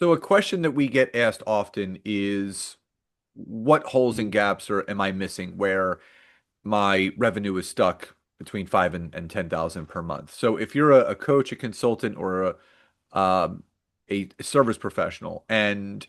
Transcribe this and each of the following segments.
So a question that we get asked often is what holes and gaps or am I missing where my revenue is stuck between five and 10,000 per month. So if you're a coach, a consultant, or a service professional, and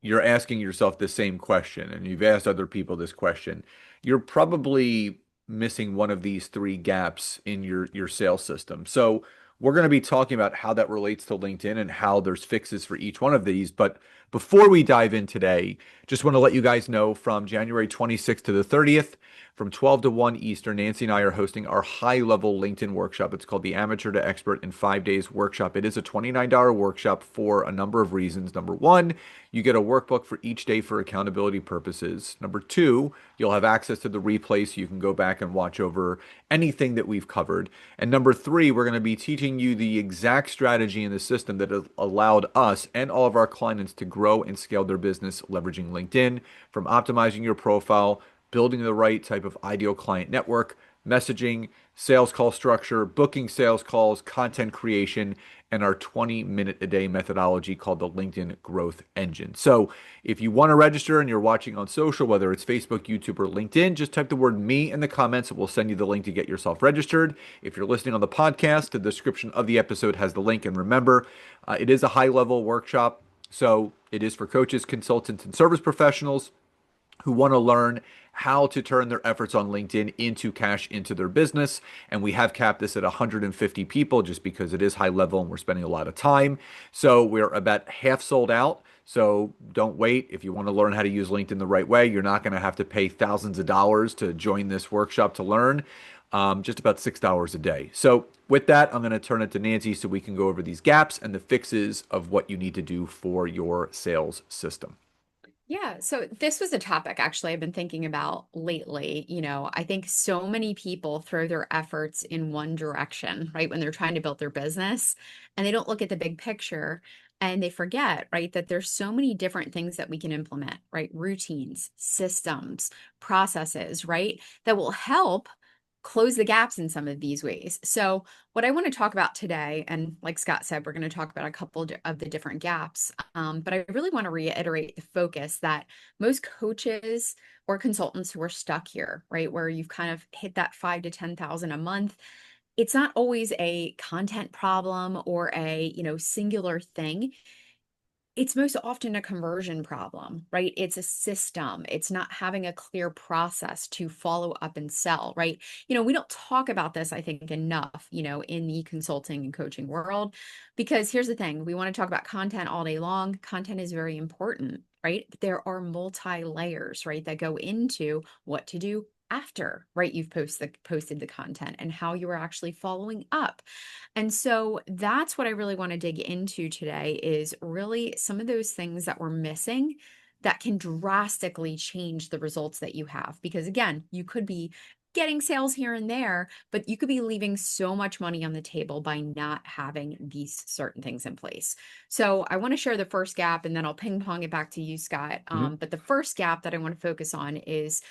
you're asking yourself the same question, and you've asked other people this question, you're probably missing one of these three gaps in your sales system. So we're going to be talking about how that relates to LinkedIn and how there's fixes for each one of these. But before we dive in today, just want to let you guys know from January 26th to the 30th, from 12 to 1 Eastern, Nancy and I are hosting our high-level LinkedIn workshop. It's called the Amateur to Expert in 5 Days Workshop. It is a $29 workshop for a number of reasons. Number one, you get a workbook for each day for accountability purposes. Number two, you'll have access to the replay so you can go back and watch over anything that we've covered. And number three, we're going to be teaching you the exact strategy in the system that has allowed us and all of our clients to grow and scale their business leveraging LinkedIn, from optimizing your profile, building the right type of ideal client network, messaging, sales call structure, booking sales calls, content creation, and our 20-minute a day methodology called the LinkedIn Growth Engine. So if you want to register and you're watching on social, whether it's Facebook, YouTube, or LinkedIn, just type the word me in the comments and we'll send you the link to get yourself registered. If you're listening on the podcast, the description of the episode has the link. And remember, it is a high level workshop. So it is for coaches, consultants, and service professionals who want to learn how to turn their efforts on LinkedIn into cash into their business. And we have capped this at 150 people just because it is high level and we're spending a lot of time. So we're about half sold out. So don't wait. If you want to learn how to use LinkedIn the right way, you're not going to have to pay thousands of dollars to join this workshop to learn. Just about $6 a day. So with that, I'm going to turn it to Nancy so we can go over these gaps and the fixes of what you need to do for your sales system. Yeah, so this was a topic actually I've been thinking about lately. I think so many people throw their efforts in one direction, right? When they're trying to build their business and they don't look at the big picture and they forget, right, that there's so many different things that we can implement, right? Routines, systems, processes, right? That will help close the gaps in some of these ways. So, what I want to talk about today, and like Scott said, we're going to talk about a couple of the different gaps, but I really want to reiterate the focus that most coaches or consultants who are stuck here, right, where you've kind of hit that 5 to 10,000 a month, it's not always a content problem or a singular thing. It's most often a conversion problem, right? It's a system. It's not having a clear process to follow up and sell, right? We don't talk about this, I think, enough, in the consulting and coaching world, because here's the thing, we want to talk about content all day long. Content is very important, right? But there are multi layers, right, that go into what to do after, right? You've posted the content and how you are actually following up. And so that's what I really want to dig into today is really some of those things that we're missing that can drastically change the results that you have. Because again, you could be getting sales here and there, but you could be leaving so much money on the table by not having these certain things in place. So I want to share the first gap and then I'll ping pong it back to you, Scott. Mhm. But the first gap that I want to focus on is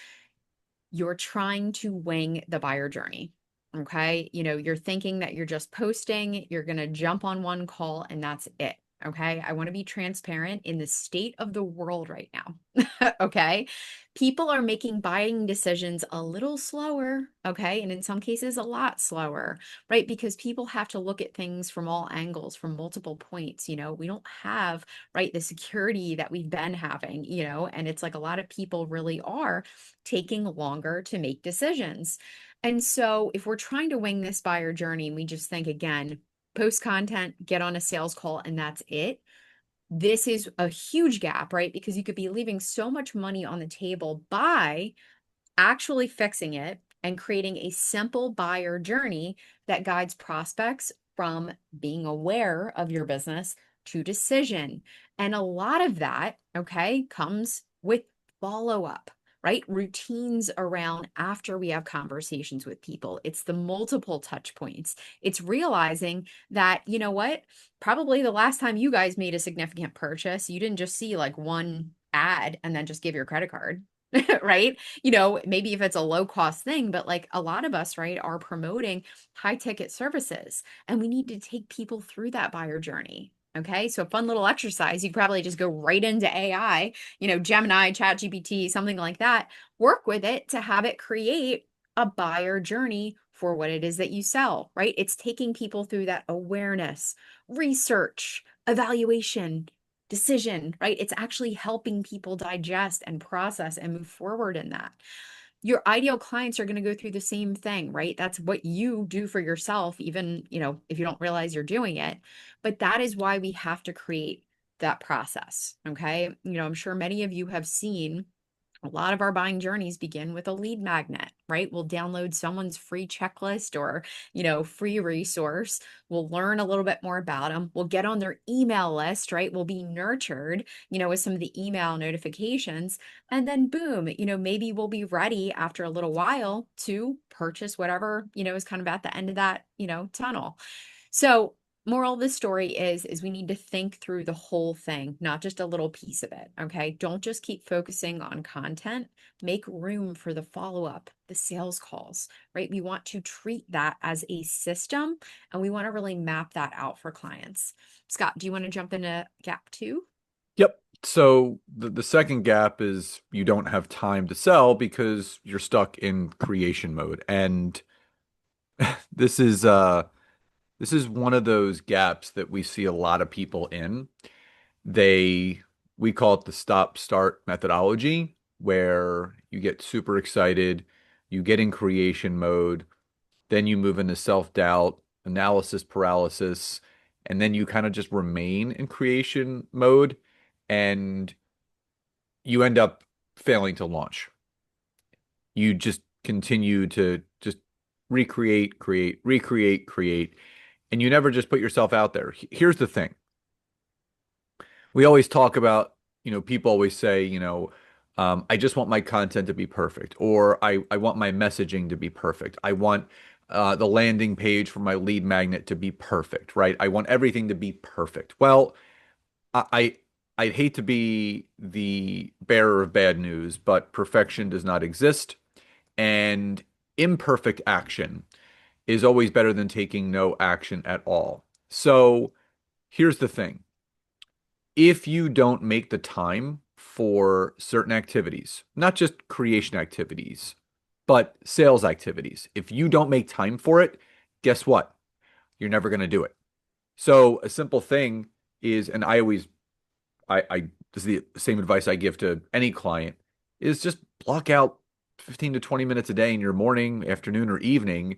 you're trying to wing the buyer journey. Okay. You're thinking that you're just posting, you're going to jump on one call and that's it. Okay. I want to be transparent in the state of the world right now. Okay. People are making buying decisions a little slower. Okay. And in some cases, a lot slower, right? Because people have to look at things from all angles, from multiple points. We don't have, right, the security that we've been having, and it's like a lot of people really are taking longer to make decisions. And so, if we're trying to wing this buyer journey, and we just think again, post content, get on a sales call, and that's it. This is a huge gap, right? Because you could be leaving so much money on the table by actually fixing it and creating a simple buyer journey that guides prospects from being aware of your business to decision. And a lot of that, okay, comes with follow up, right? Routines around after we have conversations with people. It's the multiple touch points. It's realizing that, you know what, probably the last time you guys made a significant purchase, you didn't just see like one ad and then just give your credit card. Right? Maybe if it's a low cost thing, but like a lot of us, right, are promoting high ticket services and we need to take people through that buyer journey. Okay, so a fun little exercise. You could probably just go right into AI, Gemini, ChatGPT, something like that. Work with it to have it create a buyer journey for what it is that you sell, right? It's taking people through that awareness, research, evaluation, decision, right? It's actually helping people digest and process and move forward in that. Your ideal clients are going to go through the same thing, right? That's what you do for yourself, even, if you don't realize you're doing it. But that is why we have to create that process. Okay. I'm sure many of you have seen a lot of our buying journeys begin with a lead magnet, right? We'll download someone's free checklist or, free resource. We'll learn a little bit more about them. We'll get on their email list, right? We'll be nurtured, with some of the email notifications. And then boom, maybe we'll be ready after a little while to purchase whatever, is kind of at the end of that, tunnel. So moral of the story is we need to think through the whole thing, not just a little piece of it. Okay. Don't just keep focusing on content. Make room for the follow-up, the sales calls, right? We want to treat that as a system and we want to really map that out for clients. Scott, do you want to jump into gap two? Yep. So the second gap is you don't have time to sell because you're stuck in creation mode. And this is this is one of those gaps that we see a lot of people in. They We call it the stop start methodology, where you get super excited, you get in creation mode, then you move into self-doubt, analysis paralysis, and then you kind of just remain in creation mode and you end up failing to launch. You just continue to just recreate, create, recreate, create, and you never just put yourself out there. Here's the thing. We always talk about, people always say, I just want my content to be perfect, or I want my messaging to be perfect. I want the landing page for my lead magnet to be perfect, right? I want everything to be perfect. Well, I I'd hate to be the bearer of bad news, but perfection does not exist, and imperfect action is always better than taking no action at all. So here's the thing. If you don't make the time for certain activities, not just creation activities, but sales activities, if you don't make time for it, guess what? You're never going to do it. So a simple thing is, and I this is the same advice I give to any client, is just block out 15 to 20 minutes a day in your morning, afternoon, or evening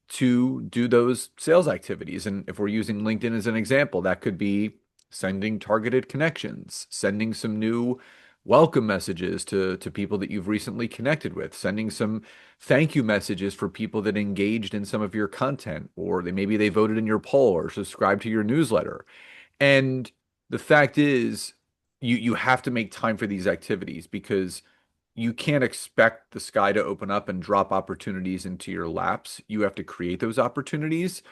to do those sales activities. And if we're using LinkedIn as an example, that could be sending targeted connections, sending some new welcome messages to people that you've recently connected with, sending some thank you messages for people that engaged in some of your content, or maybe they voted in your poll or subscribed to your newsletter. And the fact is, you have to make time for these activities because you can't expect the sky to open up and drop opportunities into your laps. You have to create those opportunities,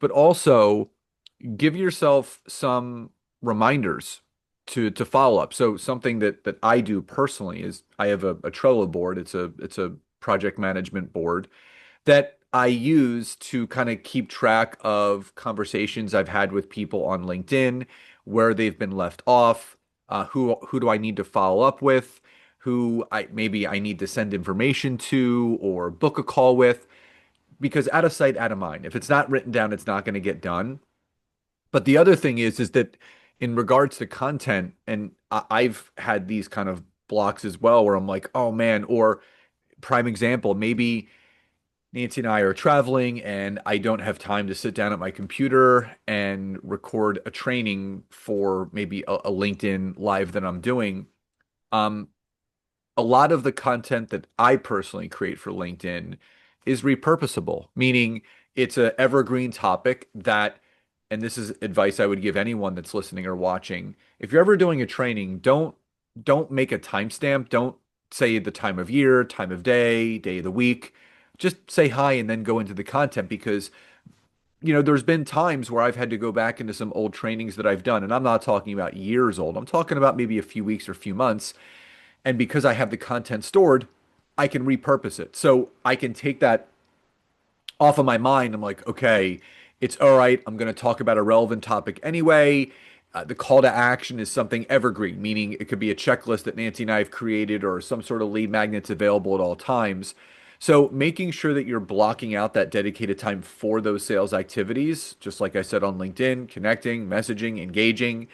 but also give yourself some reminders to follow up. So something that I do personally is I have a Trello board. It's a project management board that I use to kind of keep track of conversations I've had with people on LinkedIn, where they've been left off, who do I need to follow up with, who I need to send information to or book a call with, because out of sight, out of mind. If it's not written down, it's not going to get done. But the other thing is that in regards to content, and I've had these kind of blocks as well, where I'm like, oh man, or prime example, maybe Nancy and I are traveling and I don't have time to sit down at my computer and record a training for maybe a LinkedIn live that I'm doing. Um, a lot of the content that I personally create for LinkedIn is repurposable, meaning it's an evergreen topic that, and this is advice I would give anyone that's listening or watching. If you're ever doing a training, don't make a timestamp. Don't say the time of year, time of day, day of the week. Just say hi and then go into the content because there's been times where I've had to go back into some old trainings that I've done, and I'm not talking about years old. I'm talking about maybe a few weeks or a few months. And because I have the content stored, I can repurpose it. So I can take that off of my mind. I'm like, okay, it's all right. I'm going to talk about a relevant topic anyway. The call to action is something evergreen, meaning it could be a checklist that Nancy and I have created or some sort of lead magnets available at all times. So making sure that you're blocking out that dedicated time for those sales activities, just like I said on LinkedIn, connecting, messaging, engaging,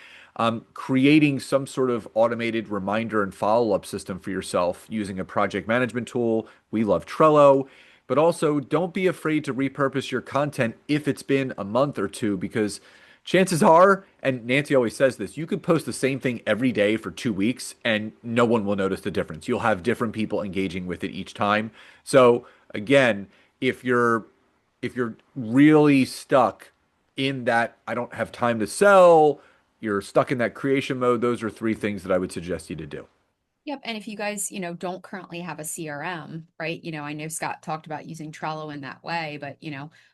creating some sort of automated reminder and follow-up system for yourself using a project management tool. We love Trello, but also don't be afraid to repurpose your content if it's been a month or two, because chances are, and Nancy always says this, you could post the same thing every day for 2 weeks and no one will notice the difference. You'll have different people engaging with it each time. So again, if you're if you're really stuck in that I don't have time to sell, you're stuck in that creation mode, those are three things that I would suggest you to do. Yep. And if you guys, don't currently have a CRM, right? I know Scott talked about using Trello in that way, but,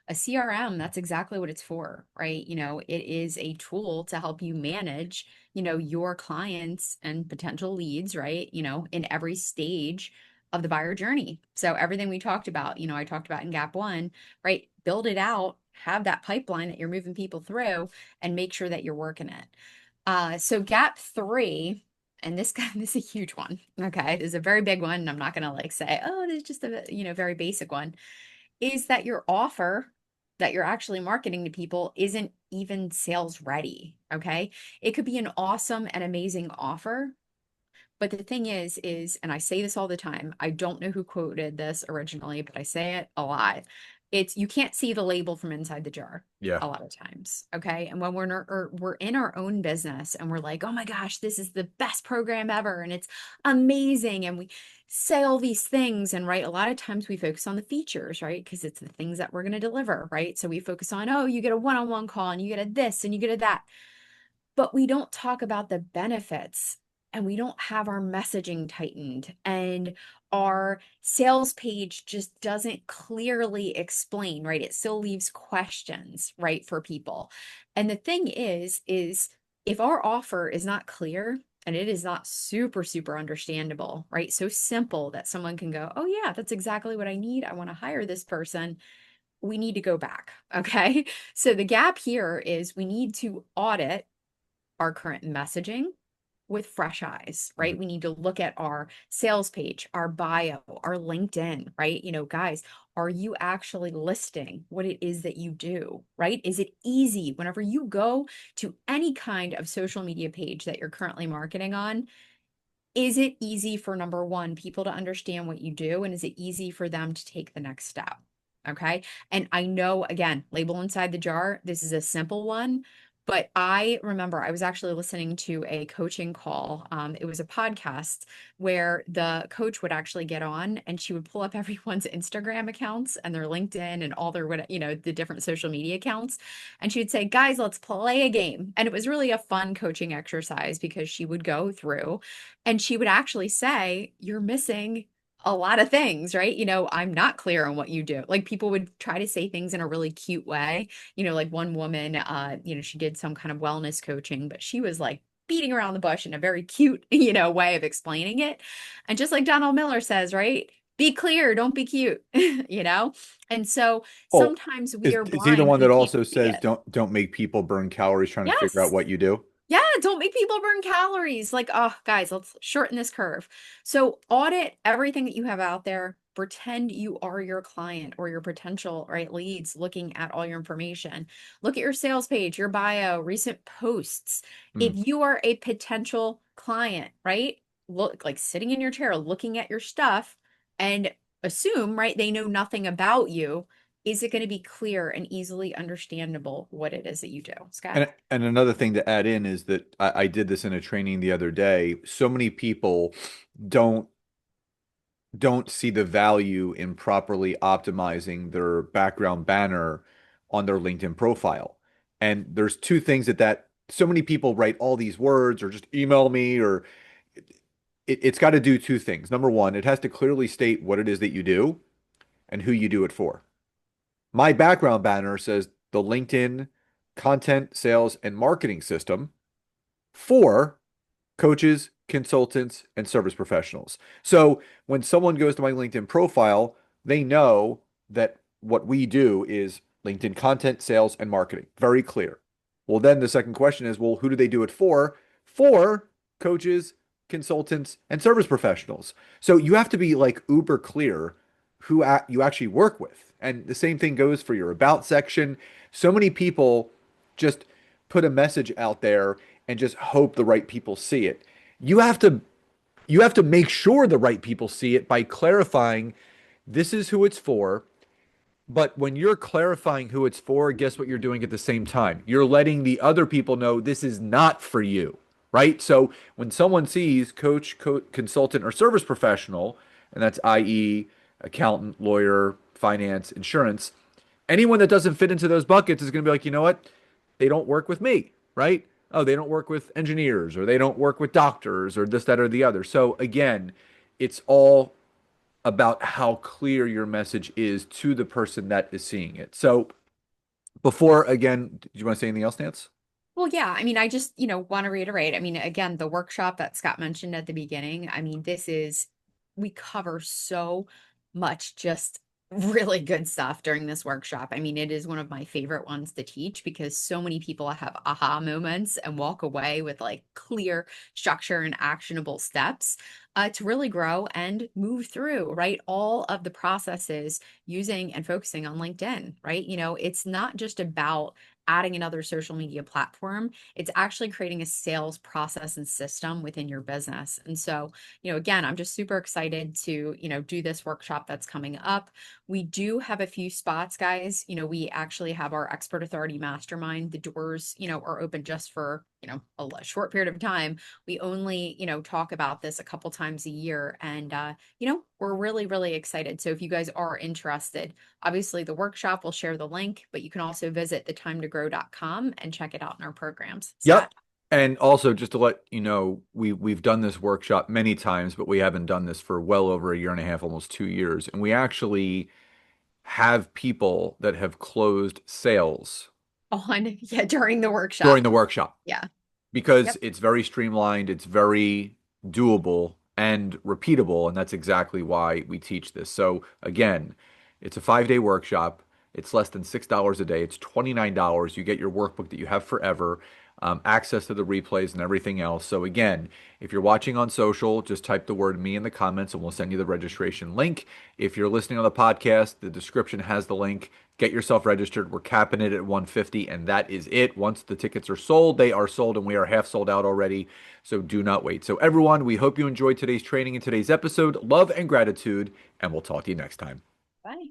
a CRM, that's exactly what it's for, right? It is a tool to help you manage, your clients and potential leads, right? In every stage of the buyer journey. So everything we talked about, I talked about in Gap One, right? Build it out, have that pipeline that you're moving people through, and make sure that you're working it. So Gap Three, and this guy, this is a huge one. Okay, this is a very big one. And I'm not gonna like say, oh, this is just a very basic one. Is that your offer that you're actually marketing to people isn't even sales ready? Okay, it could be an awesome and amazing offer, but the thing is, and I say this all the time, I don't know who quoted this originally, but I say it a lot. It's you can't see the label from inside the jar Yeah. a lot of times. Okay. And when we're in our own business and we're like, oh my gosh, this is the best program ever, and it's amazing. And we say all these things. And right, a lot of times we focus on the features, right? Because it's the things that we're going to deliver, right? So we focus on, oh, you get a one-on-one call and you get a this and you get a that, but we don't talk about the benefits, and we don't have our messaging tightened, and our sales page just doesn't clearly explain, right? It still leaves questions, right, for people. And the thing is if our offer is not clear and it is not super, super understandable, right? So simple that someone can go, oh, yeah, that's exactly what I need. I want to hire this person. We need to go back. Okay. So the gap here is we need to audit our current messaging with fresh eyes, Mhm. right? We need to look at our sales page, our bio, our LinkedIn, right? Guys, are you actually listing what it is that you do, right? Is it easy whenever you go to any kind of social media page that you're currently marketing on? Is it easy for number one, people to understand what you do? And is it easy for them to take the next step? Okay. And I know, again, label inside the jar, this is a simple one, but I remember I was actually listening to a coaching call. It was a podcast where the coach would actually get on and she would pull up everyone's Instagram accounts and their LinkedIn and all their, the different social media accounts. And she would say, guys, let's play a game. And it was really a fun coaching exercise because she would go through and she would actually say, you're missing a lot of things, right? I'm not clear on what you do. Like people would try to say things in a really cute way. Like one woman, she did some kind of wellness coaching, but she was like beating around the bush in a very cute, way of explaining it. And just like Donald Miller says, right? Be clear, don't be cute, you know? And so Oh, sometimes we is are is he the blind, one we that can't also see says it. don't make people burn calories trying to figure out Yes. what you do? Yeah, don't make people burn calories. Like, oh, guys, let's shorten this curve. So, audit everything that you have out there. Pretend you are your client or your potential, right, leads looking at all your information. Look at your sales page, your bio, recent posts. If Mm. you are a potential client, right, look like sitting in your chair looking at your stuff and assume, right, they know nothing about you. Is it going to be clear and easily understandable what it is that you do, Scott? And another thing to add in is that I did this in a training the other day. So many people don't don't see the value in properly optimizing their background banner on their LinkedIn profile. And there's two things that so many people write all these words or just email me or it's got to do two things. Number one, it has to clearly state what it is that you do and who you do it for. My background banner says the LinkedIn content, sales, and marketing system for coaches, consultants, and service professionals. So when someone goes to my LinkedIn profile, they know that what we do is LinkedIn content, sales, and marketing. Very clear. Well, then the second question is, well, who do they do it for? For coaches, consultants, and service professionals. So you have to be like uber clear who you actually work with. And the same thing goes for your about section. So many people just put a message out there and just hope the right people see it. You have to you have to make sure the right people see it by clarifying this is who it's for. But when you're clarifying who it's for, guess what you're doing at the same time? You're letting the other people know this is not for you, right? So when someone sees coach, consultant, or service professional, and that's i.e., accountant, lawyer, finance, insurance, anyone that doesn't fit into those buckets is going to be like, you know what? They don't work with me, right? Oh, they don't work with engineers, or they don't work with doctors, or this, that, or the other. So again, it's all about how clear your message is to the person that is seeing it. So before, again, do you want to say anything else, Nance? Well, yeah, I mean, I just, want to reiterate. I mean, again, the workshop that Scott mentioned at the beginning, I mean, we cover so much just really good stuff during this workshop. I mean, it is one of my favorite ones to teach because so many people have aha moments and walk away with like clear structure and actionable steps to really grow and move through, right? All of the processes using and focusing on LinkedIn, right? It's not just about adding another social media platform. It's actually creating a sales process and system within your business. And so, again, I'm just super excited to, do this workshop that's coming up. We do have a few spots, guys. We actually have our expert authority mastermind. The doors, are open just for, a short period of time. We only, talk about this a couple times a year. And, we're really, really excited. So if you guys are interested, obviously, the workshop will share the link, but you can also visit thetimeToGrow.com and check it out in our programs. Yep. Scott? And also, just to let you know, we've done this workshop many times, but we haven't done this for well over a year and a half, almost 2 years. And we actually have people that have closed sales Yeah, during the during workshop. the workshop, Yeah. because Yep. it's very streamlined, it's very doable and repeatable, and that's exactly why we teach this. So again, it's a 5-day workshop. It's less than $6 a day. It's $29. You get your workbook that you have forever, access to the replays and everything else. So again, if you're watching on social, just type the word me in the comments and we'll send you the registration link. If you're listening on the podcast, the description has the link. Get yourself registered. We're capping it at 150, and that is it. Once the tickets are sold, they are sold, and we are half sold out already. So do not wait. So everyone, we hope you enjoyed today's training and today's episode. Love and gratitude, and we'll talk to you next time. Bye.